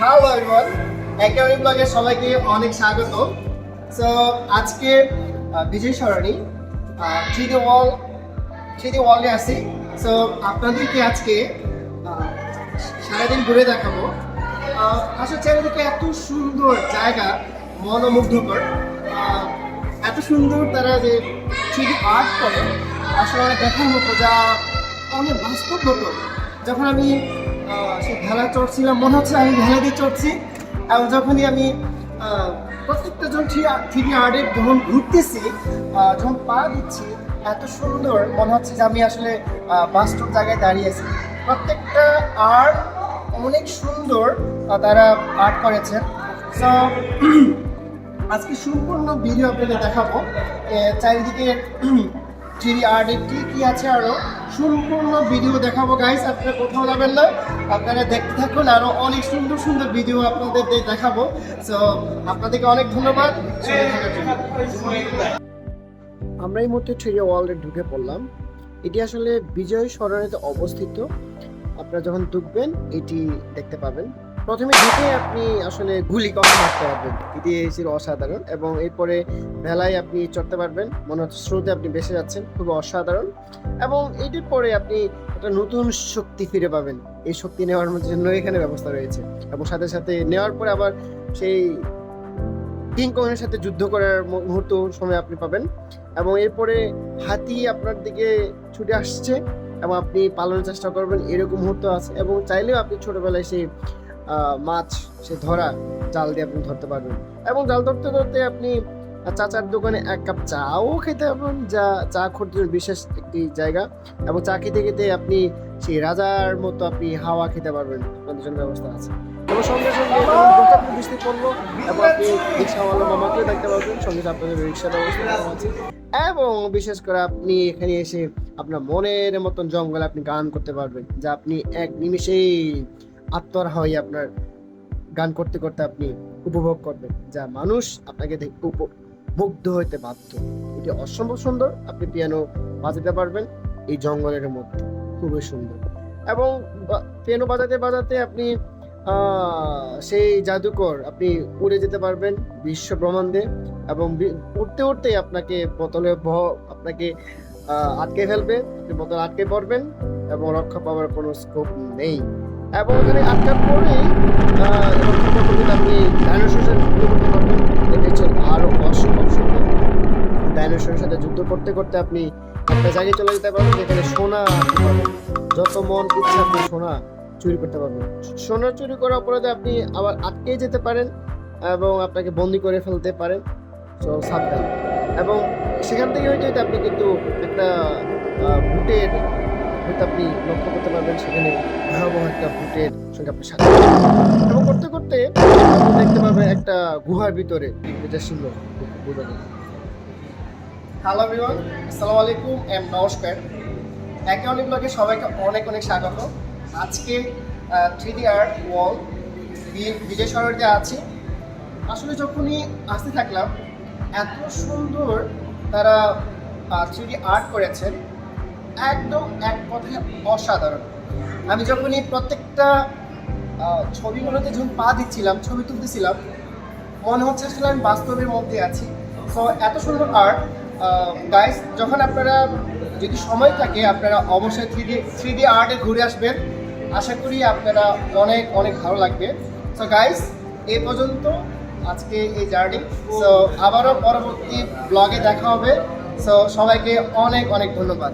Hello everyone, একেবারে ব্লগে সবাইকে অনেক স্বাগত। সো আজকে বিজয় সরণি থ্রি ওয়ার্ল্ডে আছি। সো আপনাদেরকে আজকে সারাদিন ঘুরে দেখাবো। আসলে চারিদিকে এত সুন্দর জায়গা, মনোমুগ্ধকর, এত সুন্দর তারা যে থ্রিডি আর্ট করে, আসলে অনেক দেখার মতো, যা অনেক বাস্তব মতো। যখন আমি সেই ভেলা চড়ছিলাম, মনে হচ্ছে আমি ভেলা দিয়ে চড়ছি। এবং যখনই আমি প্রত্যেকটা যখন থ্রিডি আর্টের যখন ঘুরতেছি, যখন পা দিচ্ছি, এত সুন্দর মনে হচ্ছে যে আমি আসলে বাস্তব জায়গায় দাঁড়িয়ে আছি। প্রত্যেকটা আর্ট অনেক সুন্দর তারা আর্ট করেছেন। সো আজকে সম্পূর্ণ ভিডিও আপনাদের দেখাবো চারিদিকে থ্রিডি আর্টের কি আছে, আরও সম্পূর্ণ ভিডিও দেখাবো গাইস। আপনারা কোথাও যাবেন না, আপনারা দেখতে থাকুন, আরও অনেক সুন্দর সুন্দর ভিডিও আপনাদের দেখাবো। সো আপনাদেরকে অনেক ধন্যবাদ। আমরা এই মুহূর্তে থ্রিডি ওয়ার্ল্ডে ঢুকে পড়লাম। এটি আসলে বিজয় সরণিতে অবস্থিত। আপনারা যখন ঢুকবেন এটি দেখতে পাবেন। প্রথমে ঢুকে আপনি আসলে গুলি কখন মারতে পারবেন, এটি ছিল অসাধারণ। এবং এরপরে ভেলায় আপনি চড়তে পারবেন, মনে হচ্ছে স্রোতে আপনি ভেসে যাচ্ছেন, খুব অসাধারণ। এবং এটির পরে আপনি একটা নতুন শক্তি ফিরে পাবেন। এই শক্তি নেওয়ার জন্য এখানে ব্যবস্থা রয়েছে। এবং সাথে সাথে নেওয়ার পরে আবার সেই কিং কংয়ের সাথে যুদ্ধ করার মুহূর্ত সময় আপনি পাবেন। এবং এরপরে হাতি আপনার দিকে ছুটে আসছে এবং আপনি পালানোর চেষ্টা করবেন, এরকম মুহূর্ত আছে। এবং চাইলেও আপনি ছোটবেলায় সেই মাছ সে ধরা জাল দিয়ে আপনি ধরতে পারবেন। এবং জাল ধরতে ধরতে আপনি চাচার দোকানে এক কাপ চাও খেতে পারবেন, যা চা করতে বিশেষ একটি জায়গা। এবং চা খেতে খেতে আপনি সেই রাজার মতো আপনি হাওয়া খেতে পারবেন, আপনাদের জন্য ব্যবস্থা আছে। এবং সঙ্গে সঙ্গে বৃষ্টি পড়লো এবং আপনি রিক্সাওয়ালা মামাকেও দেখতে পাবেন, সঙ্গে আপনাদের রিক্সার ব্যবস্থা আছে। এবং বিশেষ করে আপনি এখানে এসে আপনার মনের মতন জঙ্গলে আপনি গান করতে পারবেন, যা আপনি এক নিমিষেই আত্মহারা হয়ে আপনার গান করতে করতে আপনি উপভোগ করবেন, যা মানুষ আপনাকে দেখে মুগ্ধ হইতে বাধ্য। এটি অসম্ভব সুন্দর। আপনি পিয়ানো বাজাতে পারবেন এই জঙ্গলের মধ্যে, খুবই সুন্দর। এবং পিয়ানো বাজাতে বাজাতে আপনি সেই জাদুকর আপনি উড়ে যেতে পারবেন বিশ্ব ব্রহ্মাণ্ডে। এবং উঠতে উঠতে আপনাকে বোতলে আপনাকে আটকে ফেলবে, আপনি বোতল আটকে পড়বেন এবং রক্ষা পাওয়ার কোনো স্কোপ নেই। এবং ওখানে আটকার পরেই আপনি ডাইনোসরের সাথে যুদ্ধ করতে পারবেন। এটা হচ্ছে আরো অসম্ভব সুন্দর। ডাইনোসরের সাথে যুদ্ধ করতে করতে আপনি একটা জায়গায় চলে যেতে পারবেন, যেখানে সোনা যত মন ইচ্ছা আপনি সোনা চুরি করতে পারবেন। সোনা চুরি করার অপরাধে আপনি আবার আটকে যেতে পারেন এবং আপনাকে বন্দি করে ফেলতে পারেন। সো সাবধান। এবং সেখান থেকে হইতে আপনি কিন্তু একটা ভূতের আপনি লক্ষ্য করতে পারবেন, সেখানে ভয়াবহ একটা ভূতের সঙ্গে আপনি সাথে এবং করতে করতে আপনি দেখতে পাবেন একটা গুহার ভিতরে যেটা ছিল। হ্যালো এভরিওয়ান, আসসালামু আলাইকুম এন্ড নমস্কার। একে অনেক ব্লগে সবাইকে অনেক অনেক স্বাগত। আজকে থ্রিডি আর্ট ওয়ার্ল্ড বিজয় সরণিতে আছি। আসলে যখনই আসতে থাকলাম, এত সুন্দর তারা থ্রিডি আর্ট করেছেন, একদম এক কথায় অসাধারণ। আমি যখনই প্রত্যেকটা ছবিগুলোতে যখন পা দিচ্ছিলাম, ছবি তুলতেছিলাম, মনে হচ্ছে আসলে আমি বাস্তবের মধ্যে আছি। সো এত সুন্দর আর্ট গাইস, যখন আপনারা যদি সময় থাকে আপনারা অবশ্যই থ্রিডি আর্টে ঘুরে আসবেন। আশা করি আপনারা অনেক অনেক ভালো লাগবে। সো গাইস, এই পর্যন্ত আজকে এই জার্নি। সো আবারও পরবর্তী ব্লগে দেখা হবে। সো সবাইকে অনেক অনেক ধন্যবাদ।